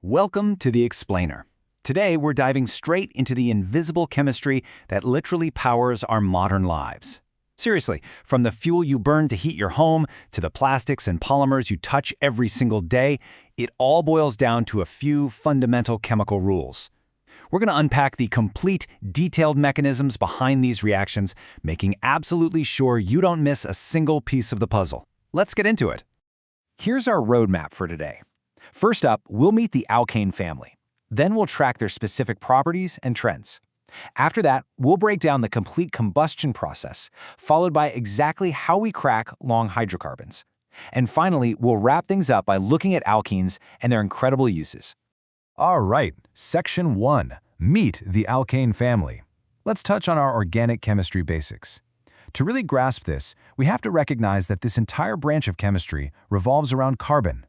Welcome to The Explainer. Today, we're diving straight into the invisible chemistry that literally powers our modern lives. Seriously, from the fuel you burn to heat your home, to the plastics and polymers you touch every single day, it all boils down to a few fundamental chemical rules. We're going to unpack the complete, detailed mechanisms behind these reactions, making absolutely sure you don't miss a single piece of the puzzle. Let's get into it. Here's our roadmap for today. First up, we'll meet the alkane family. Then we'll track their specific properties and trends. After that, we'll break down the complete combustion process, followed by exactly how we crack long hydrocarbons. And finally, we'll wrap things up by looking at alkenes and their incredible uses. All right, Section 1. Meet the alkane family. Let's touch on our organic chemistry basics. To really grasp this, we have to recognize that this entire branch of chemistry revolves around carbon.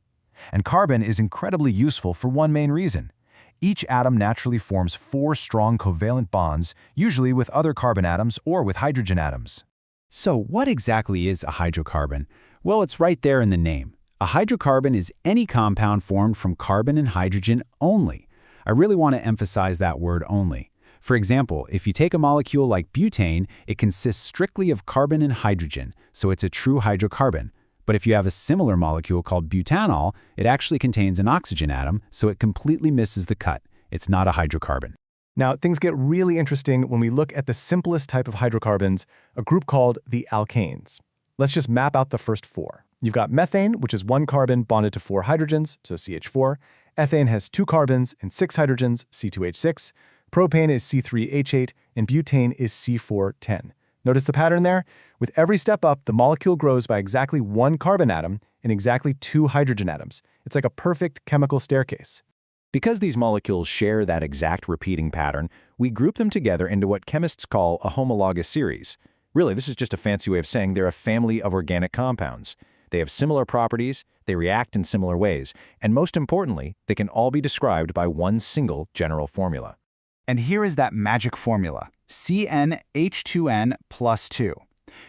And carbon is incredibly useful for one main reason. Each atom naturally forms 4 strong covalent bonds, usually with other carbon atoms or with hydrogen atoms. So what exactly is a hydrocarbon? Well, it's right there in the name. A hydrocarbon is any compound formed from carbon and hydrogen only. I really want to emphasize that word only. For example, if you take a molecule like butane, it consists strictly of carbon and hydrogen, so it's a true hydrocarbon. But if you have a similar molecule called butanol, it actually contains an oxygen atom, so it completely misses the cut. It's not a hydrocarbon. Now, things get really interesting when we look at the simplest type of hydrocarbons, a group called the alkanes. Let's just map out the first 4. You've got methane, which is 1 carbon bonded to 4 hydrogens, so CH4. Ethane has 2 carbons and 6 hydrogens, C2H6. Propane is C3H8, and butane is C410. Notice the pattern there? With every step up, the molecule grows by exactly 1 carbon atom and exactly 2 hydrogen atoms. It's like a perfect chemical staircase. Because these molecules share that exact repeating pattern, we group them together into what chemists call a homologous series. Really, this is just a fancy way of saying they're a family of organic compounds. They have similar properties, they react in similar ways, and most importantly, they can all be described by one single general formula. And here is that magic formula, CnH2n plus 2.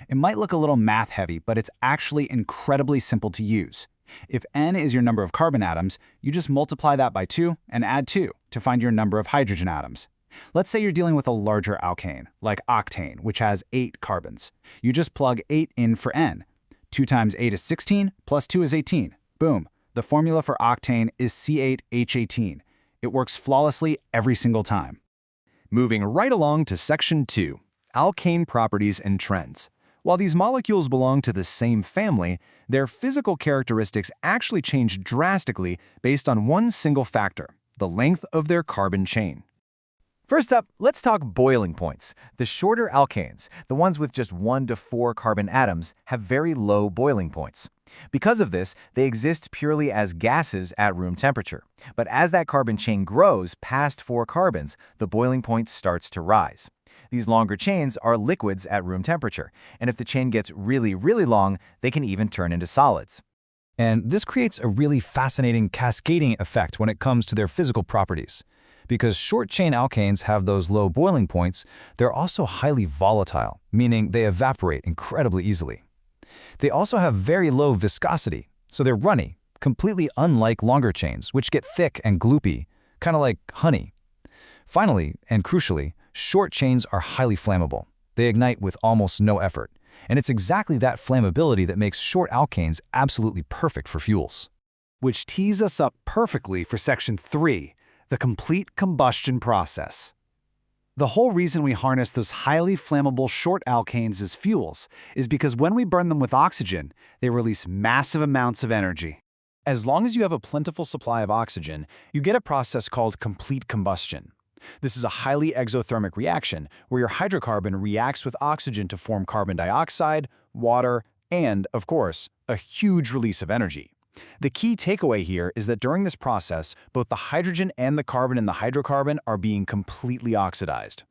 It might look a little math-heavy, but it's actually incredibly simple to use. If n is your number of carbon atoms, you just multiply that by 2 and add 2 to find your number of hydrogen atoms. Let's say you're dealing with a larger alkane, like octane, which has 8 carbons. You just plug 8 in for n. 2 times 8 is 16, plus 2 is 18. Boom. The formula for octane is C8H18. It works flawlessly every single time. Moving right along to Section 2, alkane properties and trends. While these molecules belong to the same family, their physical characteristics actually change drastically based on one single factor, the length of their carbon chain. First up, let's talk boiling points. The shorter alkanes, the ones with just 1 to 4 carbon atoms, have very low boiling points. Because of this, they exist purely as gases at room temperature. But as that carbon chain grows past 4 carbons, the boiling point starts to rise. These longer chains are liquids at room temperature, and if the chain gets really, really long, they can even turn into solids. And this creates a really fascinating cascading effect when it comes to their physical properties. Because short-chain alkanes have those low boiling points, they're also highly volatile, meaning they evaporate incredibly easily. They also have very low viscosity, so they're runny, completely unlike longer chains, which get thick and gloopy, kind of like honey. Finally, and crucially, short chains are highly flammable. They ignite with almost no effort, and it's exactly that flammability that makes short alkanes absolutely perfect for fuels. Which tees us up perfectly for Section 3, the complete combustion process. The whole reason we harness those highly flammable short alkanes as fuels is because when we burn them with oxygen, they release massive amounts of energy. As long as you have a plentiful supply of oxygen, you get a process called complete combustion. This is a highly exothermic reaction where your hydrocarbon reacts with oxygen to form carbon dioxide, water, and, of course, a huge release of energy. The key takeaway here is that during this process, both the hydrogen and the carbon in the hydrocarbon are being completely oxidized.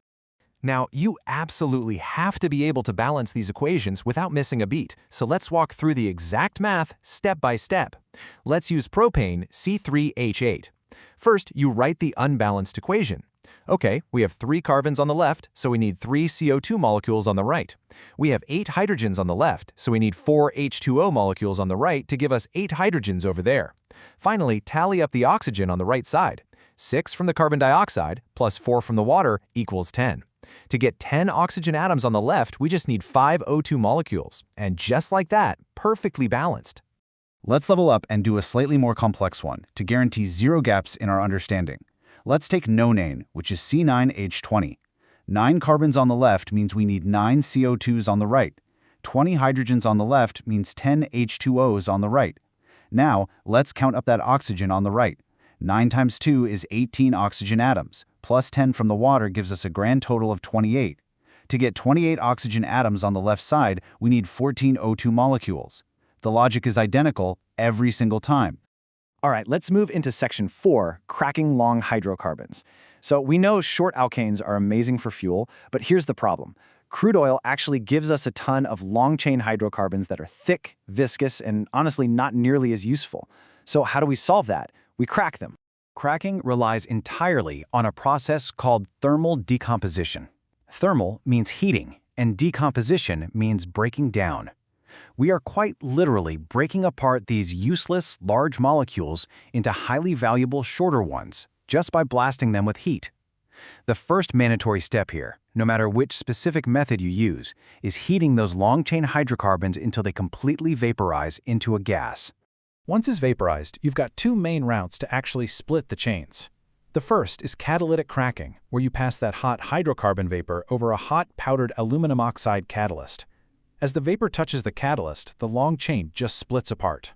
Now, you absolutely have to be able to balance these equations without missing a beat, so let's walk through the exact math step by step. Let's use propane, C3H8. First, you write the unbalanced equation. Okay, we have 3 carbons on the left, so we need 3 CO2 molecules on the right. We have 8 hydrogens on the left, so we need 4 H2O molecules on the right to give us 8 hydrogens over there. Finally, tally up the oxygen on the right side. 6 from the carbon dioxide plus 4 from the water equals 10. To get 10 oxygen atoms on the left, we just need 5 O2 molecules. And just like that, perfectly balanced. Let's level up and do a slightly more complex one to guarantee zero gaps in our understanding. Let's take nonane, which is C9H20. 9 carbons on the left means we need 9 CO2s on the right. 20 hydrogens on the left means 10 H2Os on the right. Now, let's count up that oxygen on the right. 9 times 2 is 18 oxygen atoms, plus 10 from the water gives us a grand total of 28. To get 28 oxygen atoms on the left side, we need 14 O2 molecules. The logic is identical every single time. All right, let's move into section 4, cracking long hydrocarbons. So we know short alkanes are amazing for fuel, but here's the problem. Crude oil actually gives us a ton of long-chain hydrocarbons that are thick, viscous, and honestly not nearly as useful. So how do we solve that? We crack them. Cracking relies entirely on a process called thermal decomposition. Thermal means heating, and decomposition means breaking down. We are quite literally breaking apart these useless large molecules into highly valuable shorter ones just by blasting them with heat. The first mandatory step here, no matter which specific method you use, is heating those long-chain hydrocarbons until they completely vaporize into a gas. Once it's vaporized, you've got 2 main routes to actually split the chains. The first is catalytic cracking, where you pass that hot hydrocarbon vapor over a hot powdered aluminum oxide catalyst. As the vapor touches the catalyst, the long chain just splits apart.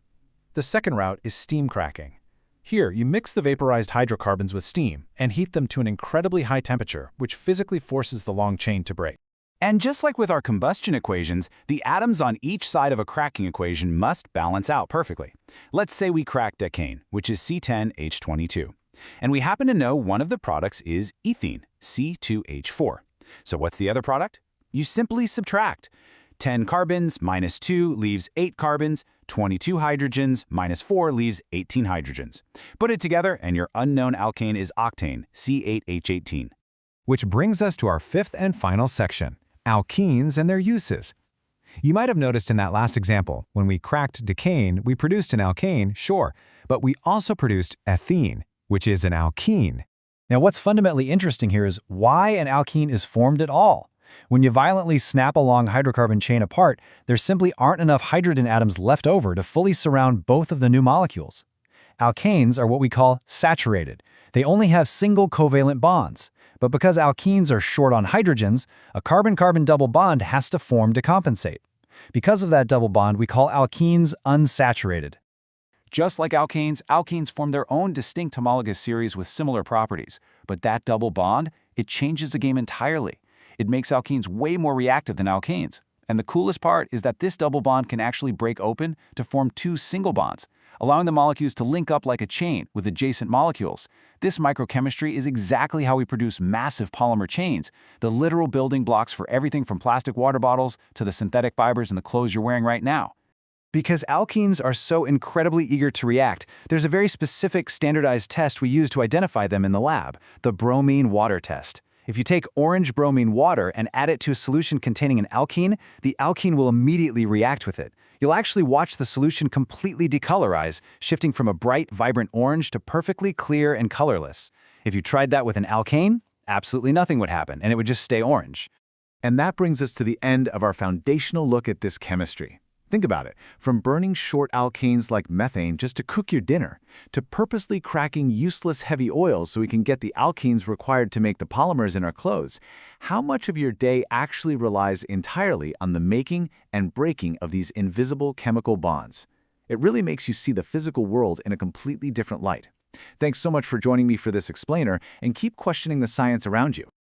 The second route is steam cracking. Here, you mix the vaporized hydrocarbons with steam and heat them to an incredibly high temperature, which physically forces the long chain to break. And just like with our combustion equations, the atoms on each side of a cracking equation must balance out perfectly. Let's say we crack decane, which is C10H22. And we happen to know one of the products is ethene, C2H4. So what's the other product? You simply subtract. 10 carbons minus 2 leaves 8 carbons, 22 hydrogens minus 4 leaves 18 hydrogens. Put it together and your unknown alkane is octane, C8H18. Which brings us to our 5th and final section, alkenes and their uses. You might have noticed in that last example, when we cracked decane, we produced an alkane, sure, but we also produced ethene, which is an alkene. Now what's fundamentally interesting here is why an alkene is formed at all. When you violently snap a long hydrocarbon chain apart, there simply aren't enough hydrogen atoms left over to fully surround both of the new molecules. Alkanes are what we call saturated. They only have single covalent bonds. But because alkenes are short on hydrogens, a carbon-carbon double bond has to form to compensate. Because of that double bond, we call alkenes unsaturated. Just like alkanes, alkenes form their own distinct homologous series with similar properties. But that double bond, it changes the game entirely. It makes alkenes way more reactive than alkanes. And the coolest part is that this double bond can actually break open to form 2 single bonds, allowing the molecules to link up like a chain with adjacent molecules. This microchemistry is exactly how we produce massive polymer chains, the literal building blocks for everything from plastic water bottles to the synthetic fibers in the clothes you're wearing right now. Because alkenes are so incredibly eager to react, there's a very specific standardized test we use to identify them in the lab, the bromine water test. If you take orange bromine water and add it to a solution containing an alkene, the alkene will immediately react with it. You'll actually watch the solution completely decolorize, shifting from a bright, vibrant orange to perfectly clear and colorless. If you tried that with an alkane, absolutely nothing would happen, and it would just stay orange. And that brings us to the end of our foundational look at this chemistry. Think about it, from burning short alkanes like methane just to cook your dinner, to purposely cracking useless heavy oils so we can get the alkenes required to make the polymers in our clothes. How much of your day actually relies entirely on the making and breaking of these invisible chemical bonds? It really makes you see the physical world in a completely different light. Thanks so much for joining me for this explainer, and keep questioning the science around you.